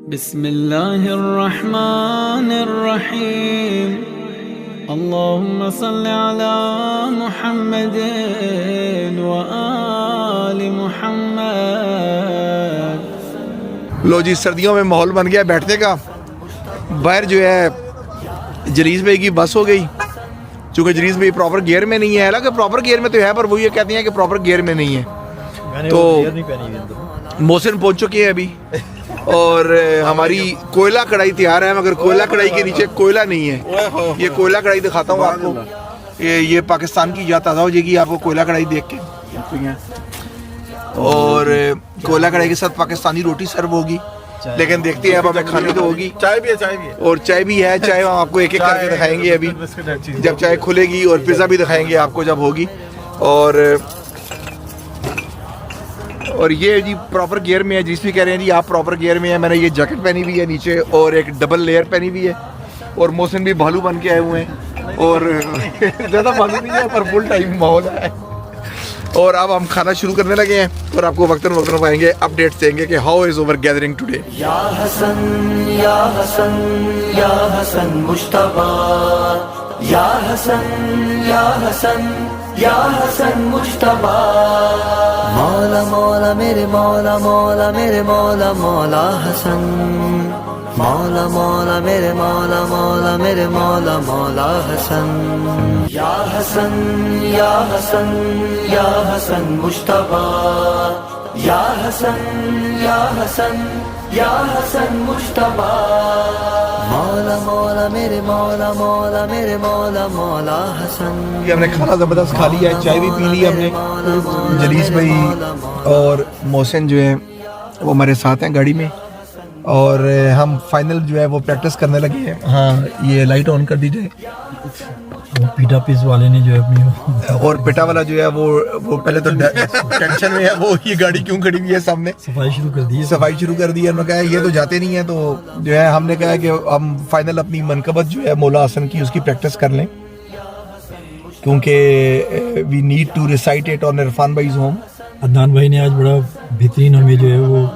بسم اللہ الرحمن الرحیم اللہم صل علی محمد وآل محمد۔ لو جی، سردیوں میں ماحول بن گیا بیٹھنے کا۔ باہر جو ہے جلیس بھائی کی بس ہو گئی، چونکہ جلیس بھائی پراپر گیئر میں نہیں ہے، حالانکہ پراپر گیئر میں تو ہے پر وہ یہ کہتے ہیں کہ پراپر گیئر میں نہیں ہے، تو محسن پہنچ چکے ہیں ابھی، اور ہماری کوئلہ کڑھائی تیار ہے، مگر کوئلہ کڑھائی کے نیچے کوئلہ نہیں ہے۔ یہ کوئلہ کڑھائی دکھاتا ہوں آپ کو، یہ پاکستان کی یاد تازہ ہو جائے گی آپ کو کوئلہ کڑھائی دیکھ کے، اور کوئلہ کڑھائی کے ساتھ پاکستانی روٹی سرو ہوگی، لیکن دیکھتے ہیں اب ہمیں کھانی تو ہوگی، چائے بھی ہے اور چائے بھی ہے۔ چائے ہم آپ کو ایک ایک کر کے دکھائیں گے ابھی جب چائے کھلے گی، اور پیزا بھی دکھائیں گے آپ کو جب ہوگی۔ اور یہ جی پراپر گیئر میں ہے، جس بھی کہہ رہے ہیں جی آپ پراپر گیئر میں ہے۔ میں نے یہ جیکٹ پہنی ہوئی ہے نیچے، اور ایک ڈبل لیئر پہنی ہوئی ہے، اور محسن بھی بھالو بن کے آئے ہوئے ہیں، اور زیادہ بھالو نہیں ہے پر فل ٹائم ماحول ہے۔ اور اب ہم کھانا شروع کرنے لگے ہیں، اور آپ کو وقتاً آئیں گے اپڈیٹس دیں گے کہ how is over gathering today. یا حسن یا حسن یا حسن مجتبی، یا حسن یا حسن یا حسن مجتبی، مولا مولا میرے مولا مولا میرے مولا مولا حسن، مولا مولا میرے مولا مولا میرے مولا مولا حسن، یا حسن یا حسن یا حسن مجتبی، یا حسن یا حسن یا حسن مجتبی، مولا مولا میرے مولا مولا میرے مولا مولا حسن۔ یہ ہم نے کھانا زبردست کھا لیا ہے، چائے بھی پی لی ہم نے۔ جلیس بھائی اور محسن جو ہے وہ ہمارے ساتھ ہیں گاڑی میں، اور ہم فائنل جو ہے وہ پریکٹس کرنے لگے ہیں۔ ہاں، یہ لائٹ آن کر دیجئے۔ وہ پیٹا پیس والے نے جو ہے اپنی اور پیٹا والا جو ہے وہ پہلے تو ٹینشن میں ہے، وہ یہ گاڑی کیوں کھڑی ہوئی ہے سامنے، صفائی شروع کر دی ہے۔ صفائی شروع کر دی ہے۔ انہوں نے کہا یہ تو جاتے نہیں ہیں، تو جو ہے ہم نے کہا کہ ہم فائنل اپنی منقبت جو ہے مولا حسن کی، اس کی پریکٹس کر لیں، کیونکہ we need to recite it on Irfan bhai's home. Adnan بھائی نے آج بڑا بہترین ہمیں جو ہے وہ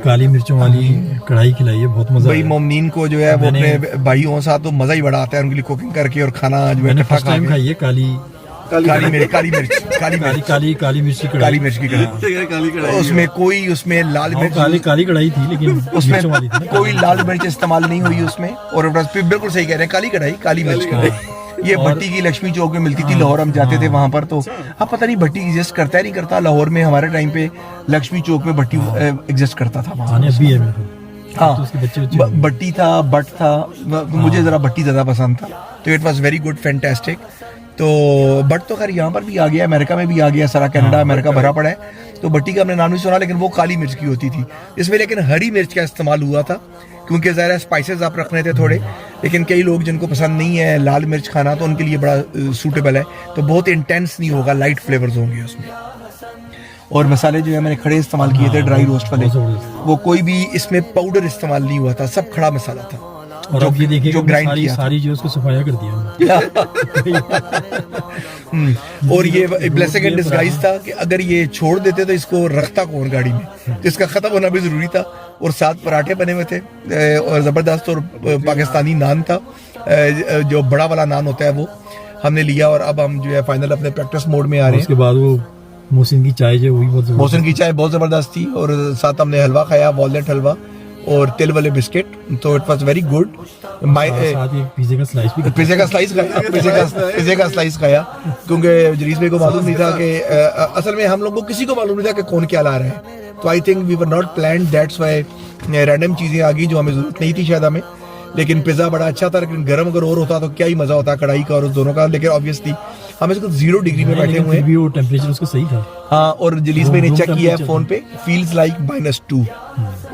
کالی مرچوں والی کڑھائی کھلائی ہے، بہت مزہ بھائی آیا۔ مومنین کو جو ہے وہ اپنے بھائیوں کے ساتھ تو مزہ ہی بڑا آتا ہے، ان کے لیے کوکنگ کر کے اور کھانا جو ہے میں نے اکٹھا فرسٹ ٹائم کھا کھائی ہے کالی کالی مرچ کالی مرچ کالی مرچ کی کالی کڑھائی۔ مرچ کی کڑھائی، اس میں کوئی اس میں لال مرچ کالی کڑھائی تھی لیکن اس میں مرچوں والی تھی نا۔ کوئی لال مرچ استعمال نہیں ہوئی اس میں، اور بالکل صحیح کہہ رہے ہیں، کالی کڑھائی کالی مرچ کی۔ یہ بھٹی کی لکشمی چوک میں ملتی تھی، لاہور ہم جاتے تھے وہاں پر، تو اب پتہ نہیں بھٹی ایگزسٹ کرتا ہے نہیں کرتا۔ لاہور میں ہمارے ٹائم پہ لکشمی چوک میں بھٹی ایگزسٹ کرتا تھا وہاں۔ ابھی ہے میرے کو۔ ہاں، تو اس کے بچے بٹی تھا، بٹ تھا، مجھے ذرا بٹی زیادہ پسند تھا، تو it was very good, fantastic. تو بٹ تو خیر یہاں پر بھی آ گیا، امریکہ میں بھی آ گیا، سارا کینیڈا امریکہ بھرا پڑا ہے، تو بٹی کا ہم نے نام نہیں سنا، لیکن وہ کالی مرچ کی ہوتی تھی۔ اس میں لیکن ہری مرچ کا استعمال ہوا تھا، کیونکہ ظاہر ہے اسپائسز آپ رکھنے تھے تھوڑے، لیکن کئی لوگ جن کو پسند نہیں ہے لال مرچ کھانا، تو ان کے لیے بڑا سوٹیبل ہے، تو بہت انٹینس نہیں ہوگا، لائٹ فلیورز ہوں گے اس میں۔ اور مسالے جو ہے میں نے کھڑے استعمال کیے تھے، ڈرائی روسٹ والے، وہ کوئی بھی اس میں پاؤڈر استعمال نہیں ہوا تھا، سب کھڑا مسالہ تھا، اور اب یہ دیکھیں جو کہ گرائنڈ کیا تھا۔ ساری جو اس کو صفایا کر دیا۔ اور یہ بلیسنگ اینڈ ڈسگائز تھا کہ اگر یہ چھوڑ دیتے تو اس کو رکھتا کون گاڑی میں، اس کا ختم ہونا بھی ضروری تھا۔ اور ساتھ پراٹھے بنے ہوئے تھے اور زبردست، اور پاکستانی نان تھا، جو بڑا والا نان ہوتا ہے وہ ہم نے لیا، اور اب ہم جو ہے فائنل اپنے پریکٹس موڈ میں آ رہے اس ہیں۔ کے بعد وہ محسن کی چائے جو وہی بہت محسن کی چائے بہت زبردست تھی، اور ساتھ ہم نے حلوہ کھایا، والنٹ حلوہ اور تل والے بسکٹ، تو اٹ واز ویری گڈ۔ ساتھ ایک پیزے کا سلائس بھی پیزے کا سلائس کھایا، کیونکہ جلیس بھائی کو معلوم نہیں تھا کہ اصل میں ہم لوگوں کو کسی کو معلوم نہیں تھا کہ کون کیا لا رہا ہے، تو I think we were not planned, that's why random چیزیں آ گئی جو ہمیں ضرورت نہیں تھی شاید ہمیں، لیکن پیزا بڑا اچھا تھا، لیکن گرم اگر اور ہوتا تو کیا ہی مزہ ہوتا کڑھائی کا اور اس دونوں کا، لیکن آبویسلی ہم اس کو 0 ڈگری میں بیٹھے ہوئے ہیں۔ وہ ٹیمپریچر اس کا صحیح تھا۔ ہاں، اور جلیس بھائی نے چیک کیا ہے فون پہ، فیلز لائک -2،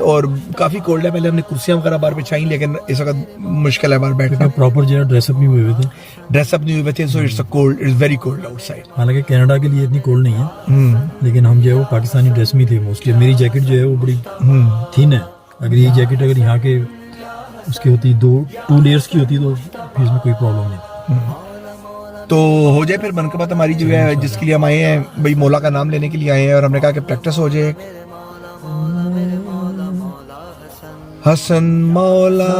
اور کافی کولڈ ہے۔ پہلے ہم نے کرسیاں وغیرہ باہر بچھائیں، لیکن اس وقت مشکل ہے باہر بیٹھنا، پراپر جو ہے ڈریس اپ نہیں ہوئے تھے، ڈریس اپ نہیں ہوئے تھے، so it's cold, it's very cold outside. حالانکہ کینیڈا کے لیے اتنی کولڈ نہیں ہے، لیکن ہم جو ہے وہ پاکستانی ڈریس میں تھے موسٹلی۔ میری جیکٹ جو ہے وہ بڑی تھن ہے، اگر یہ جیکٹ اگر یہاں کے اس کی ہوتی 2 لیئرس کی ہوتی تو اس میں کوئی پرابلم نہیں۔ تو ہو جائے پھر منقبت ہماری جو ہے، جس کے لیے ہم آئے ہیں بھائی، مولا کا نام لینے کے لیے آئے ہیں، اور ہم نے کہا کہ پریکٹس ہو جائے۔ حسن مولا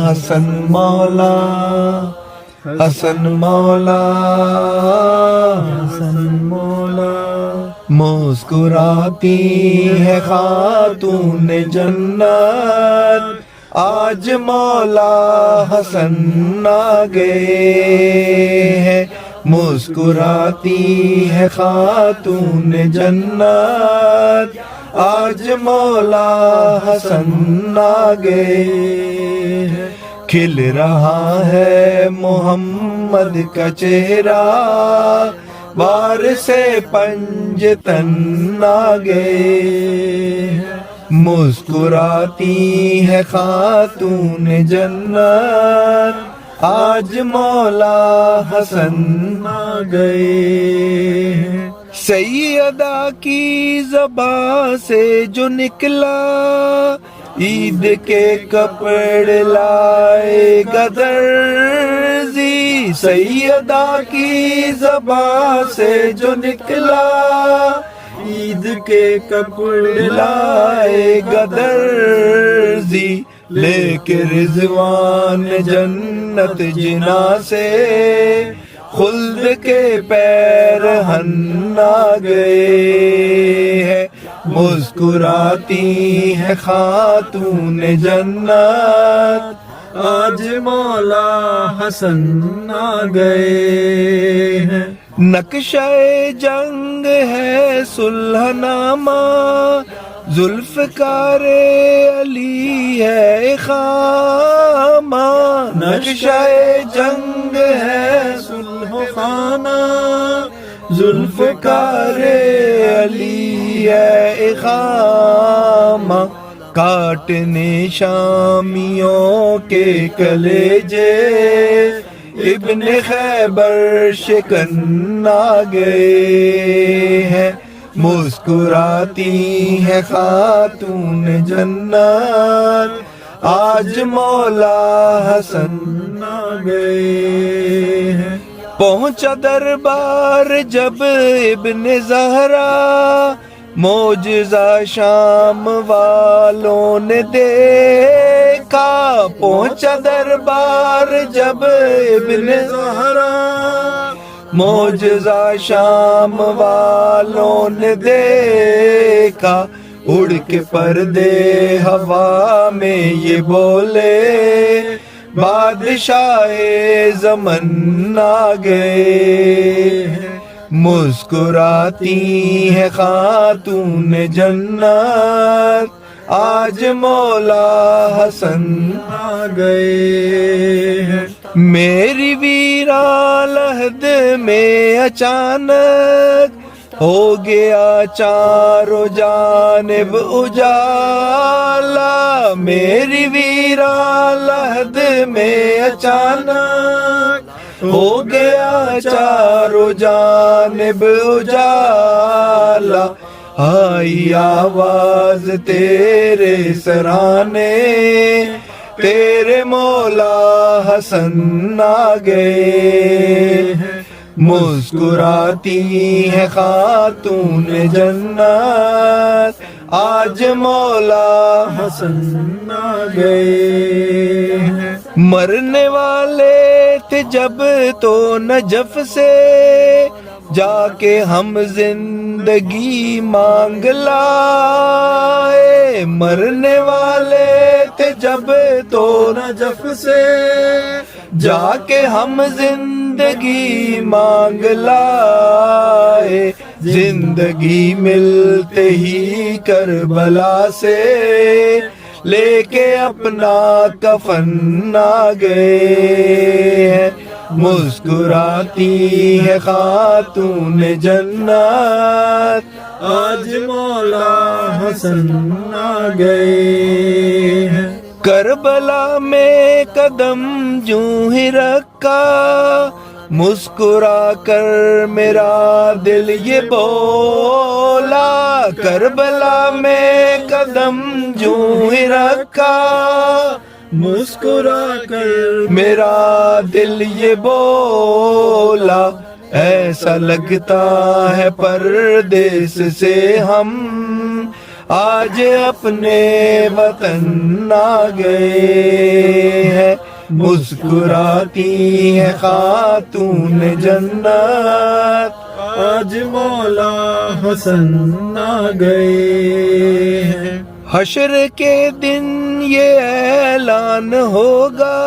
حسن مولا حسن مولا حسن مولا مسکراتی ہے خاتون جنت آج مولا حسن آ گئے ہیں مسکراتی ہے خاتون جنت آج مولا حسن آ گئے ہیں کھل رہا ہے محمد کا چہرہ بار سے پنجتن آ گئے ہیں مسکراتی ہے خاتون جنت آج مولا حسن آ گئے ہیں سیدہ کی زبان سے جو نکلا عید کے کپڑے لائے گا درزی سیدہ کی زبان سے جو نکلا عید کے کپڑے لائے گا درزی لے کے رضوان جنت جنا سے خلد کے پیر ہن آ گئے ہیں مسکراتی ہے خاتون جنت آج مولا حسن آ گئے ہیں نقشہ جنگ ہے صلح نامہ ذوالفقار علی ہے خامہ نقشہ جنگ ہے صلح خانہ ذوالفقار علی ہے خامہ کاٹنے شامیوں کے کلیجے ابن خیبر شکن آ گئے ہیں مسکراتی ہے خاتون جنت آج مولا حسن آ گئے ہیں پہنچا دربار جب ابن زہرا معجزہ شام والوں نے دیکھا پہنچا دربار جب ابن زہرا معجزہ شام والوں نے دیکھا اڑ کے پردے ہوا میں یہ بولے بادشاہ زمن آ گئے ہیں مسکراتی ہے خاتون جنت آج مولا حسن آ گئے ہیں میری ویران لحد میں اچانک ہو گیا چاروں جانب اجالا میری ویران لحد میں اچانک ہو گیا چاروں جانب اجالا آئی آواز تیرے سرانے تیرے مولا حسن آ گئے ہیں مسکراتی ہے خاتون جنت آج مولا حسن آ گئے ہیں مرنے والے تھے جب تو نجف سے جا کے ہم زندگی مانگ لائے مرنے والے تھے جب تو نجف سے جا کے ہم زندگی مانگ لائے زندگی ملتے ہی کربلا سے لے کے اپنا کفن آ گئے ہیں مسکراتی ہے خاتون جنت آج مولا حسن آ گئے ہیں کربلا میں قدم جوں ہی رکھا مسکرا کر میرا دل یہ بولا کربلا میں قدم جوں ہی رکھا مسکرا کر میرا دل یہ بولا ایسا لگتا ہے پردیس سے ہم آج اپنے وطن آ گئے ہیں مسکراتی ہے خاتون جنت آج مولا حسن آ گئے ہیں. حشر کے دن یہ اعلان ہوگا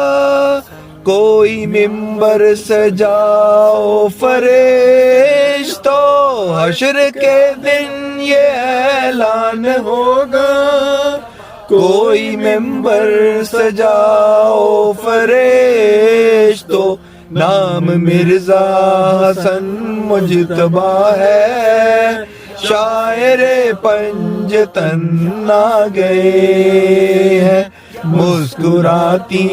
کوئی ممبر سجاؤ فرشتو. حشر کے دن یہ اعلان ہوگا کوئی ممبر سجاؤ فرشتو. نام مرزا حسن مجتبیٰ ہے شاعر پنجتن آ گئے ہیں مسکراتی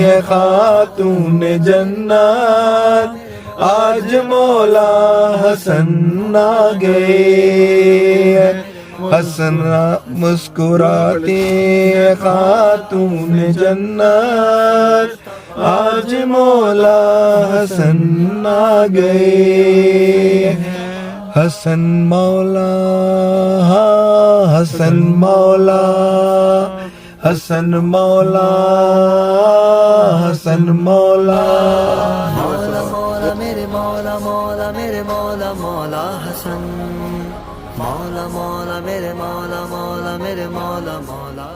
ہے خاتون جنت آج مولا حسن آ گئے ہیں. حسن مسکراتی ہے خاتون جنت آج مولا حسن آ گئے. حسن مولا حسن مولا حسن مولا حسن مولا. مولا مولا میرے مولا مولا میرے مولا مولا حسن مولا مولا میرے مولا مولا میرے مولا مولا